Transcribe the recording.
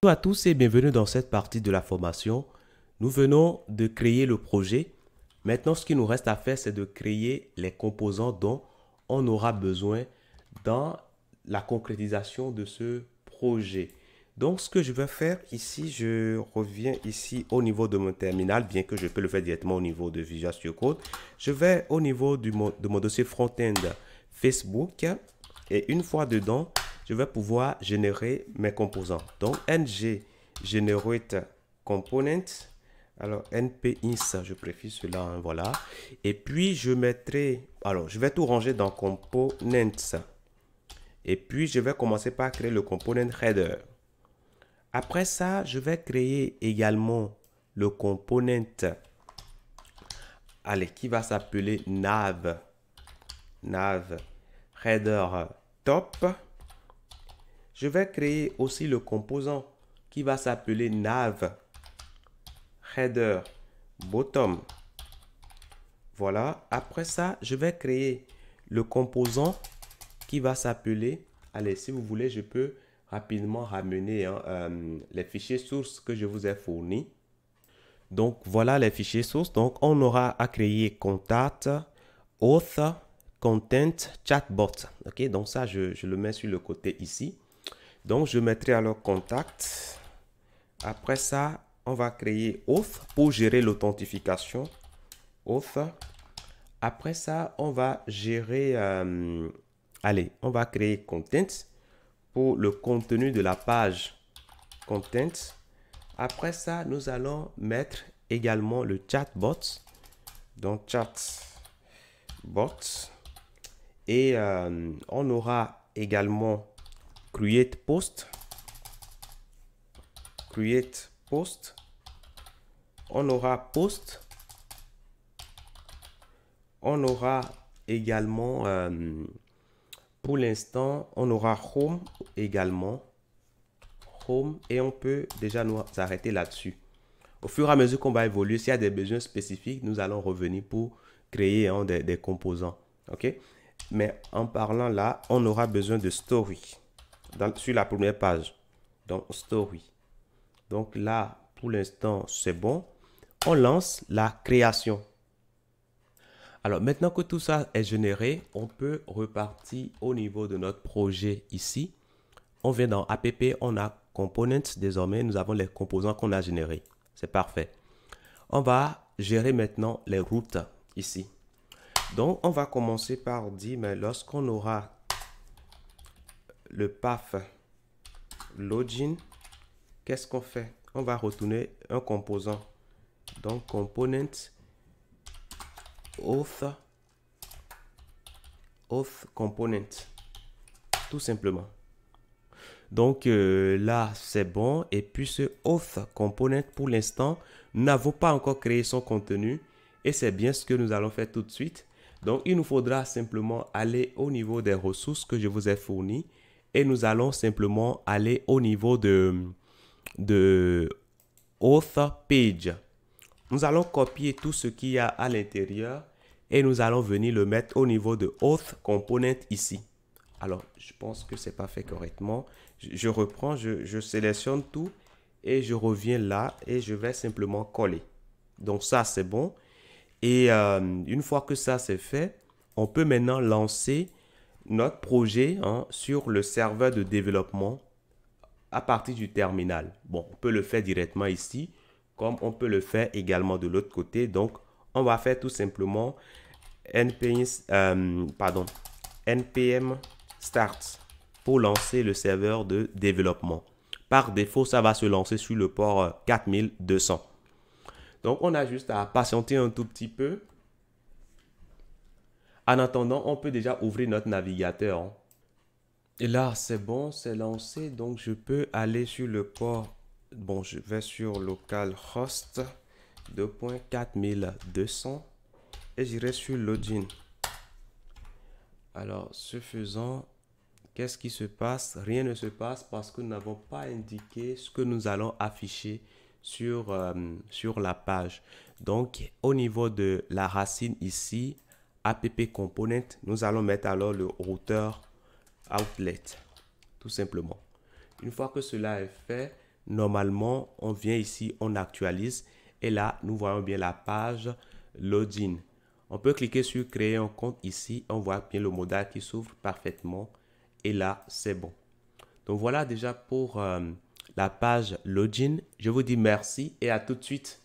Bonjour à tous et bienvenue dans cette partie de la formation. Nous venons de créer le projet. Maintenant, ce qu'il nous reste à faire, c'est de créer les composants dont on aura besoin dans la concrétisation de ce projet. Donc, ce que je vais faire ici, je reviens ici au niveau de mon terminal, bien que je peux le faire directement au niveau de Visual Studio Code. Je vais au niveau de mon dossier front-end Facebook et une fois dedans, je vais pouvoir générer mes composants. Donc, ng generate component. Alors, npins, je préfère cela, hein, voilà. Et puis, je mettrai, alors, je vais tout ranger dans components. Et puis, je vais commencer par créer le component header. Après ça, je vais créer également le component, allez, qui va s'appeler nav header top. Je vais créer aussi le composant qui va s'appeler nav header bottom. Voilà. Après ça, je vais créer le composant qui va s'appeler, allez, si vous voulez, je peux rapidement ramener les fichiers sources que je vous ai fournis. Donc, voilà les fichiers sources. Donc, on aura à créer contact, auth, content, chatbot. OK, donc ça, je le mets sur le côté ici. Donc, je mettrai alors contact. Après ça, on va créer auth pour gérer l'authentification. Auth. Après ça, on va gérer, allez, on va créer content pour le contenu de la page content. Après ça, nous allons mettre également le chatbot. Donc, chatbot. Et on aura également create post. Create post. On aura post. On aura également, pour l'instant, on aura home également. Home et on peut déjà nous arrêter là-dessus. Au fur et à mesure qu'on va évoluer, s'il y a des besoins spécifiques, nous allons revenir pour créer des composants. OK? Mais en parlant là, on aura besoin de story sur la première page. Donc, story. Donc là, pour l'instant, c'est bon. On lance la création. Alors, maintenant que tout ça est généré, on peut repartir au niveau de notre projet ici. On vient dans app, on a components. Désormais, nous avons les composants qu'on a générés. C'est parfait. On va gérer maintenant les routes ici. Donc, on va commencer par dire, mais lorsqu'on aura le path login, qu'est-ce qu'on fait? On va retourner un composant. Donc, component auth component. Tout simplement. Donc là, c'est bon. Et puis ce auth component, pour l'instant, nous n'avons pas encore créé son contenu. Et c'est bien ce que nous allons faire tout de suite. Donc, il nous faudra simplement aller au niveau des ressources que je vous ai fournies. Et nous allons simplement aller au niveau de auth page. Nous allons copier tout ce qu'il y a à l'intérieur. Et nous allons venir le mettre au niveau de auth component ici. Alors, je pense que ce n'est pas fait correctement. Je reprends, je sélectionne tout et je reviens là et je vais simplement coller. Donc ça, c'est bon. Et une fois que ça, c'est fait, on peut maintenant lancer notre projet sur le serveur de développement à partir du terminal. Bon, on peut le faire directement ici, comme on peut le faire également de l'autre côté. Donc, on va faire tout simplement npm start pour lancer le serveur de développement. Par défaut, ça va se lancer sur le port 4200. Donc, on a juste à patienter un tout petit peu. En attendant, on peut déjà ouvrir notre navigateur. Et là, c'est bon, c'est lancé. Donc, je peux aller sur le port. Bon, je vais sur localhost 2.4200 et j'irai sur login. Alors, ce faisant, qu'est-ce qui se passe? Rien ne se passe parce que nous n'avons pas indiqué ce que nous allons afficher sur la page. Donc, au niveau de la racine ici, app component, nous allons mettre alors le routeur outlet, tout simplement. Une fois que cela est fait, Normalement, on vient ici, on actualise et là, nous voyons bien la page login. On peut cliquer sur créer un compte ici. On voit bien le modal qui s'ouvre parfaitement et là, c'est bon. Donc voilà déjà pour la page login. Je vous dis merci et à tout de suite.